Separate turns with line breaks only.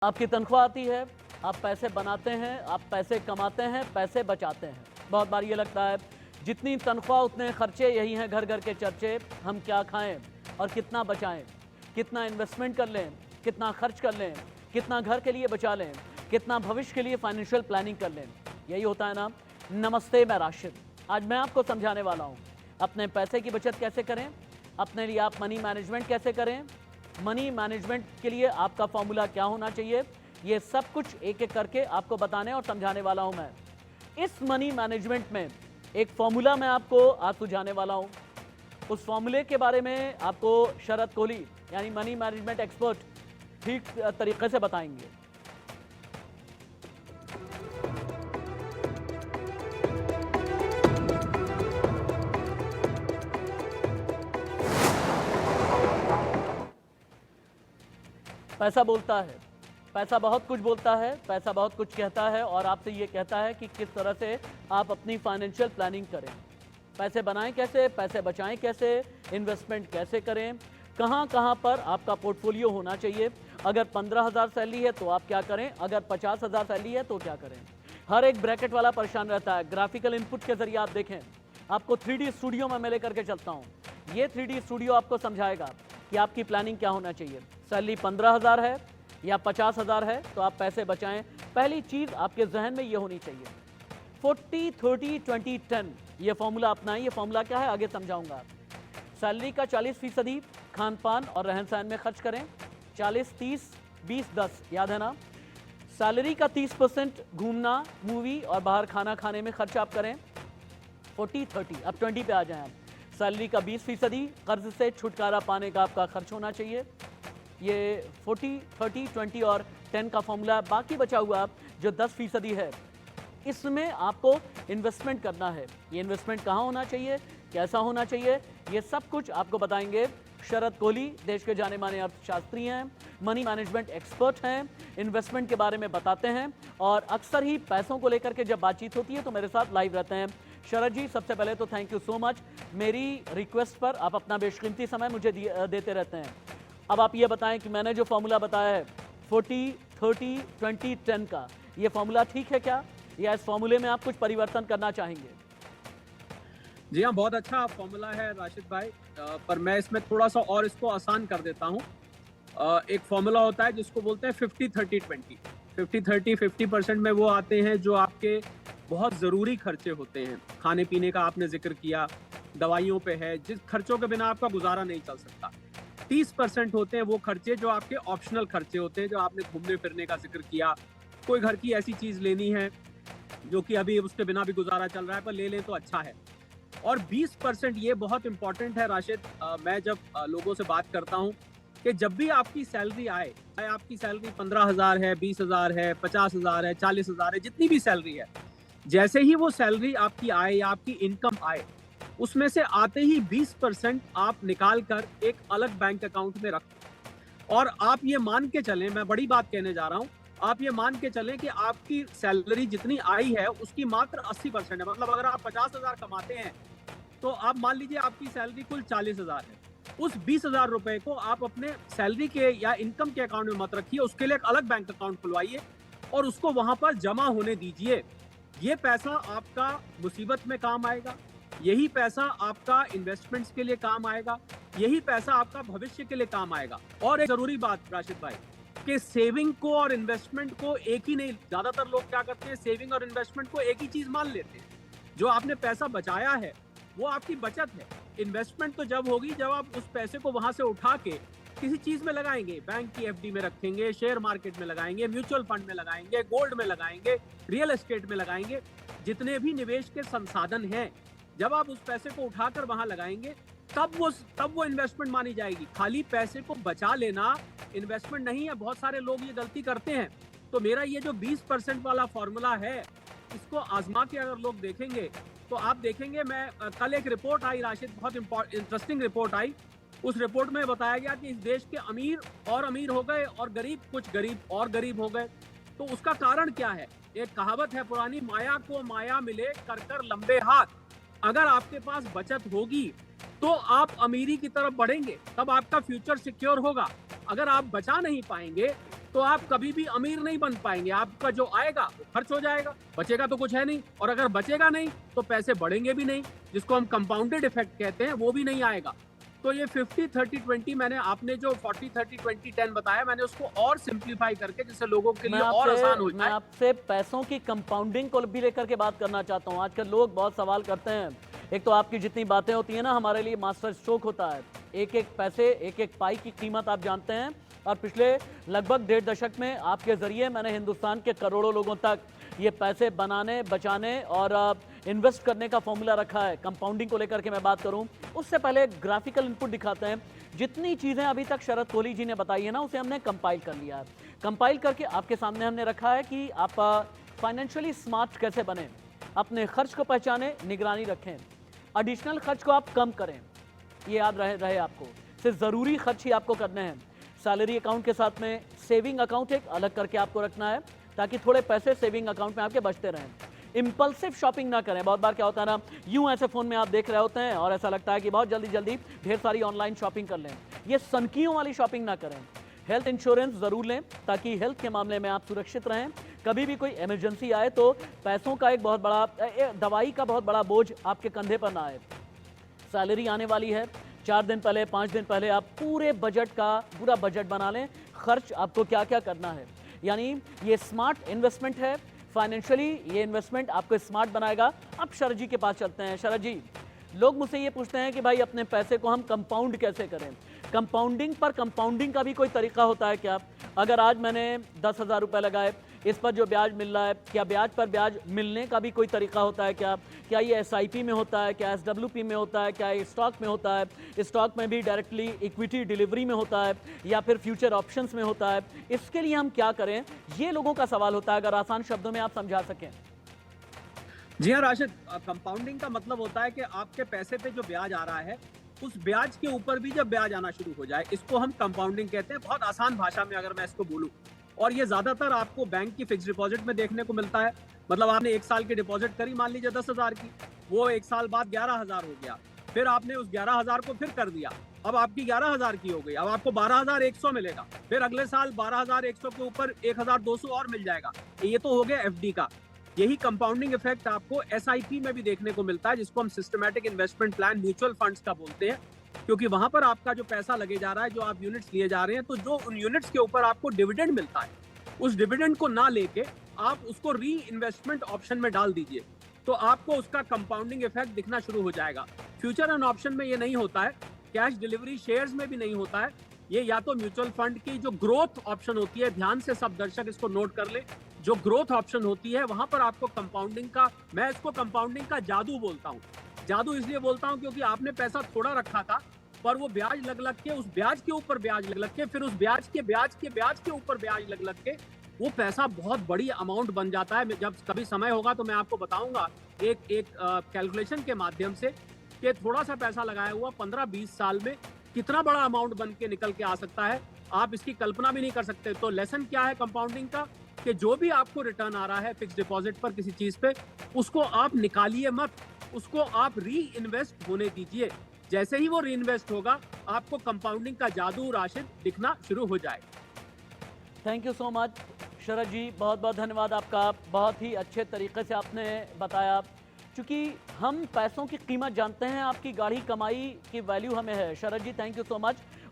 आपकी तनख्वाह आती है, आप पैसे बनाते हैं, आप पैसे कमाते हैं, पैसे बचाते हैं। बहुत बार ये लगता है जितनी तनख्वाह उतने खर्चे, यही हैं घर घर के चर्चे। हम क्या खाएं और कितना बचाएं, कितना इन्वेस्टमेंट कर लें, कितना खर्च कर लें, कितना घर के लिए बचा लें, कितना भविष्य के लिए फाइनेंशियल प्लानिंग कर लें। यही होता है ना। नमस्ते, मैं राशिद। आज मैं आपको समझाने वाला हूँ अपने पैसे की बचत कैसे करें, अपने लिए आप मनी मैनेजमेंट कैसे करें, मनी मैनेजमेंट के लिए आपका फॉर्मूला क्या होना चाहिए। ये सब कुछ एक एक करके आपको बताने और समझाने वाला हूं मैं। इस मनी मैनेजमेंट में एक फॉर्मूला मैं आपको आज सुझाने वाला हूं। उस फॉर्मूले के बारे में आपको शरद कोहली यानी मनी मैनेजमेंट एक्सपर्ट ठीक तरीके से बताएंगे। पैसा बोलता है, पैसा बहुत कुछ बोलता है, पैसा बहुत कुछ कहता है और आपसे ये कहता है कि किस तरह से आप अपनी फाइनेंशियल प्लानिंग करें। पैसे बनाएं कैसे, पैसे बचाएं कैसे, इन्वेस्टमेंट कैसे करें, कहां कहां पर आपका पोर्टफोलियो होना चाहिए। अगर 15,000 सैलरी है तो आप क्या करें, अगर 50,000 सैलरी है तो क्या करें। हर एक ब्रैकेट वाला परेशान रहता है। ग्राफिकल इनपुट के जरिए आप देखें, आपको 3D स्टूडियो में मैं लेकर के चलता हूं। ये 3D स्टूडियो आपको समझाएगा कि आपकी प्लानिंग क्या होना चाहिए। सैलरी 15,000 है या 50,000 है तो आप पैसे बचाएं। पहली चीज आपके जहन में ये होनी चाहिए 40 30 20 10 ये फॉर्मूला अपनाएं। ये फॉर्मूला क्या है आगे समझाऊंगा। सैलरी का 40% खान पान और रहन सहन में खर्च करें। 40 30 20 10 याद है ना। सैलरी का 30% घूमना, मूवी और बाहर खाना खाने में खर्च आप करें। 40 30 अब 20 पे आ जाएं आप। सैलरी का 20% कर्ज से छुटकारा पाने का आपका खर्च होना चाहिए। ये 40 30 20 और 10 का फॉर्मूला। बाकी बचा हुआ जो 10% है इसमें आपको इन्वेस्टमेंट करना है। ये इन्वेस्टमेंट कहाँ होना चाहिए, कैसा होना चाहिए, ये सब कुछ आपको बताएंगे शरद कोहली। देश के जाने माने अर्थशास्त्री हैं, मनी मैनेजमेंट एक्सपर्ट हैं, इन्वेस्टमेंट के बारे में बताते हैं और अक्सर ही पैसों को लेकर के जब बातचीत होती है तो मेरे साथ लाइव रहते हैं। शरद जी, सबसे पहले तो थैंक यू सो मच। मेरी रिक्वेस्ट पर आप अपना बेशकीमती समय मुझे देते रहते हैं। अब आप ये बताएं कि मैंने जो फॉर्मूला बताया है 40 30 20 10 का, ये फॉर्मूला ठीक है क्या, या इस फॉर्मूले में आप कुछ परिवर्तन करना चाहेंगे?
जी हाँ, बहुत अच्छा फॉर्मूला है राशिद भाई। पर मैं इसमें थोड़ा सा और इसको आसान कर देता हूँ। एक फॉर्मूला होता है जिसको बोलते हैं 50-30-20। 50-30 50% में वो आते हैं जो आपके बहुत ज़रूरी खर्चे होते हैं। खाने पीने का आपने जिक्र किया, दवाइयों पे है, जिस खर्चों के बिना आपका गुजारा नहीं चल सकता। 30% होते हैं वो खर्चे जो आपके ऑप्शनल खर्चे होते हैं, जो आपने घूमने फिरने का जिक्र किया। कोई घर की ऐसी चीज़ लेनी है जो कि अभी उसके बिना भी गुजारा चल रहा है, पर ले लें तो अच्छा है। और 20% ये बहुत इंपॉर्टेंट है राशिद। मैं जब लोगों से बात करता हूँ कि जब भी आपकी सैलरी आए, चाहे आपकी सैलरी 15,000 है, 20,000 है, 50,000 है, 40,000 है, जितनी भी सैलरी है, जैसे ही वो सैलरी आपकी आए या आपकी इनकम आए, उसमें से आते ही 20% आप निकाल कर एक अलग बैंक अकाउंट में रखें। और आप ये मान के चलें, मैं बड़ी बात कहने जा रहा हूँ, आप ये मान के चलें कि आपकी सैलरी जितनी आई है उसकी मात्र 80% है। मतलब अगर आप 50,000 कमाते हैं तो आप मान लीजिए आपकी सैलरी कुल 40,000 है। उस 20,000 रुपए को आप अपने सैलरी के या इनकम के अकाउंट में मत रखिए, उसके लिए एक अलग बैंक अकाउंट खुलवाइए और उसको वहां पर जमा होने दीजिए। ये पैसा आपका मुसीबत में काम आएगा, यही पैसा आपका इन्वेस्टमेंट्स के लिए काम आएगा, यही पैसा आपका भविष्य के लिए काम आएगा। और एक जरूरी बात राशिद भाई, कि सेविंग को और इन्वेस्टमेंट को एक ही नहीं, ज्यादातर लोग क्या करते हैं, सेविंग और इन्वेस्टमेंट को एक ही चीज मान लेते हैं। जो आपने पैसा बचाया है वो आपकी बचत है। इन्वेस्टमेंट तो जब होगी जब आप उस पैसे को वहां से उठा के किसी चीज में लगाएंगे, बैंक की एफडी में रखेंगे, शेयर मार्केट में लगाएंगे, म्यूचुअल फंड में लगाएंगे, गोल्ड में लगाएंगे, रियल एस्टेट में लगाएंगे। जितने भी निवेश के संसाधन हैं, जब आप उस पैसे को उठाकर वहां लगाएंगे तब वो इन्वेस्टमेंट मानी जाएगी। खाली पैसे को बचा लेना इन्वेस्टमेंट नहीं है। बहुत सारे लोग ये गलती करते हैं। तो मेरा ये जो 20% वाला फॉर्मूला है, इसको आजमा के अगर लोग देखेंगे तो आप देखेंगे, मैं कल एक रिपोर्ट आई राशिद, बहुत इंटरेस्टिंग रिपोर्ट आई। उस रिपोर्ट में बताया गया कि इस देश के अमीर और अमीर हो गए और गरीब कुछ गरीब और गरीब हो गए। तो उसका कारण क्या है? एक कहावत है पुरानी, माया को माया मिले कर कर लंबे हाथ। अगर आपके पास बचत होगी तो आप अमीरी की तरफ बढ़ेंगे, तब आपका फ्यूचर सिक्योर होगा। अगर आप बचा नहीं पाएंगे तो आप कभी भी अमीर नहीं बन पाएंगे। आपका जो आएगा वो खर्च हो जाएगा, बचेगा तो कुछ है नहीं। और अगर बचेगा नहीं तो पैसे बढ़ेंगे भी नहीं, जिसको हम कंपाउंडेड इफेक्ट कहते हैं, वो भी नहीं आएगा। तो ये 50-30-20 मैंने, आपने जो 40-30-20-10 बताया, मैंने उसको और सिंप्लीफाई करके जिससे लोगों के लिए और आसान हो
मैं
जाए।
आपसे पैसों की कंपाउंडिंग को भी लेकर के बात करना चाहता हूँ। आजकल लोग बहुत सवाल करते हैं। एक तो आपकी जितनी बातें होती है ना, हमारे लिए मास्टर स्ट्रोक होता है। एक एक पैसे, एक एक पाई की कीमत आप जानते हैं। और पिछले लगभग 1.5 दशक में आपके जरिए मैंने हिंदुस्तान के करोड़ों लोगों तक ये पैसे बनाने, बचाने और इन्वेस्ट करने का फॉर्मूला रखा है। कंपाउंडिंग को लेकर के मैं बात करूं, उससे पहले ग्राफिकल इनपुट दिखाते हैं। जितनी चीज़ें अभी तक शरद कोहली जी ने बताई है ना, उसे हमने कंपाइल कर लिया है। कंपाइल करके आपके सामने हमने रखा है कि आप फाइनेंशियली स्मार्ट कैसे बने, अपने खर्च को पहचाने, निगरानी रखें, एडिशनल खर्च को आप कम करें। ये याद रहे आपको, सिर्फ ज़रूरी खर्च ही आपको करने हैं। सैलरी अकाउंट के साथ में सेविंग अकाउंट एक अलग करके आपको रखना है, ताकि थोड़े पैसे सेविंग अकाउंट में आपके बचते रहें। इंपल्सिव शॉपिंग ना करें। बहुत बार क्या होता है ना, यूं ऐसे फोन में आप देख रहे होते हैं और ऐसा लगता है कि बहुत जल्दी जल्दी ढेर सारी ऑनलाइन शॉपिंग कर लें। ये सनकियों वाली शॉपिंग ना करें। हेल्थ इंश्योरेंस जरूर लें, ताकि हेल्थ के मामले में आप सुरक्षित रहें। कभी भी कोई इमरजेंसी आए तो पैसों का एक बहुत बड़ा, दवाई का बहुत बड़ा बोझ आपके कंधे पर ना आए। सैलरी आने वाली है, 4 दिन पहले, 5 दिन पहले आप पूरे बजट का पूरा बजट बना लें, खर्च आपको क्या क्या करना है। यानी ये स्मार्ट इन्वेस्टमेंट है। फाइनेंशियली ये इन्वेस्टमेंट आपको स्मार्ट बनाएगा। अब शरद जी के पास चलते हैं। शरद जी, लोग मुझसे ये पूछते हैं कि भाई अपने पैसे को हम कंपाउंड कैसे करें। कंपाउंडिंग पर कंपाउंडिंग का भी कोई तरीका होता है क्या? अगर आज मैंने 10,000 रुपये लगाए, इस पर जो ब्याज मिल रहा है, क्या ब्याज पर ब्याज मिलने का भी कोई तरीका होता है क्या? क्या ये SIP में होता है, क्या SWP में होता है, क्या ये स्टॉक में होता है, स्टॉक में भी डायरेक्टली इक्विटी डिलीवरी में होता है, या फिर फ्यूचर ऑप्शंस में होता है? इसके लिए हम क्या करें, ये लोगों का सवाल होता है। अगर आसान शब्दों में आप समझा सकें।
जी हाँ राशिद, कंपाउंडिंग का मतलब होता है कि आपके पैसे पे जो ब्याज आ रहा है, उस ब्याज के ऊपर भी जब ब्याज आना शुरू हो जाए, इसको हम कंपाउंडिंग कहते हैं। बहुत आसान भाषा में अगर मैं इसको बोलूं, और ये ज्यादातर आपको बैंक की फिक्स डिपॉजिट में देखने को मिलता है। मतलब आपने 1 साल की डिपॉजिट करी, मान लीजिए 10,000 की, वो 1 साल बाद 11,000 हो गया। फिर आपने उस 11,000 को फिर कर दिया, अब आपकी 11,000 की हो गई, अब आपको 12,100 मिलेगा। फिर अगले साल 12,100 के ऊपर 1,200 और मिल जाएगा। ये तो हो गया FD का। यही कंपाउंडिंग इफेक्ट आपको SIP में भी देखने को मिलता है, जिसको हम systematic investment plan mutual funds का बोलते हैं। क्योंकि वहां पर आपका जो पैसा लगे जा रहा है, जो आप यूनिट्स लिए जा रहे हैं, तो जो उन यूनिट्स के ऊपर आपको डिविडेंड मिलता है, उस डिविडेंड को ना लेके आप उसको री इन्वेस्टमेंट ऑप्शन में डाल दीजिए, तो आपको उसका कंपाउंडिंग इफेक्ट दिखना शुरू हो जाएगा। फ्यूचर एंड ऑप्शन में ये नहीं होता है, कैश डिलीवरी शेयर्स में भी नहीं होता है। ये या तो म्यूचुअल फंड की जो ग्रोथ ऑप्शन होती है, ध्यान से सब दर्शक इसको नोट कर ले, जो ग्रोथ ऑप्शन होती है वहां पर आपको कंपाउंडिंग का, मैं इसको कंपाउंडिंग का जादू बोलता हूँ। जादू इसलिए बोलता हूँ क्योंकि आपने पैसा थोड़ा रखा था, पर वो ब्याज लग के, उस ब्याज के ऊपर ब्याज लग के, फिर उस ब्याज के ब्याज के ऊपर ब्याज लग के वो पैसा बहुत बड़ी अमाउंट बन जाता है। जब कभी समय होगा तो मैं आपको बताऊंगा एक कैलकुलेशन के माध्यम से कि थोड़ा सा पैसा लगाया हुआ 15-20 साल में कितना बड़ा अमाउंट बन के निकल के आ सकता है, आप इसकी कल्पना भी नहीं कर सकते। तो लेसन क्या है कंपाउंडिंग का, कि जो भी आपको रिटर्न आ रहा है फिक्स डिपॉजिट पर किसी चीज पे, उसको आप निकालिए मत, उसको आप री इन्वेस्ट होने दीजिए। जैसे ही वो री इन्वेस्ट होगा, आपको कंपाउंडिंग का जादू राशिद दिखना शुरू हो जाए।
थैंक यू सो मच शरद जी, बहुत बहुत धन्यवाद आपका। बहुत ही अच्छे तरीके से आपने बताया। चूँकि हम पैसों की कीमत जानते हैं, आपकी गाढ़ी कमाई की वैल्यू हमें है। शरद जी, थैंक यू सो मच।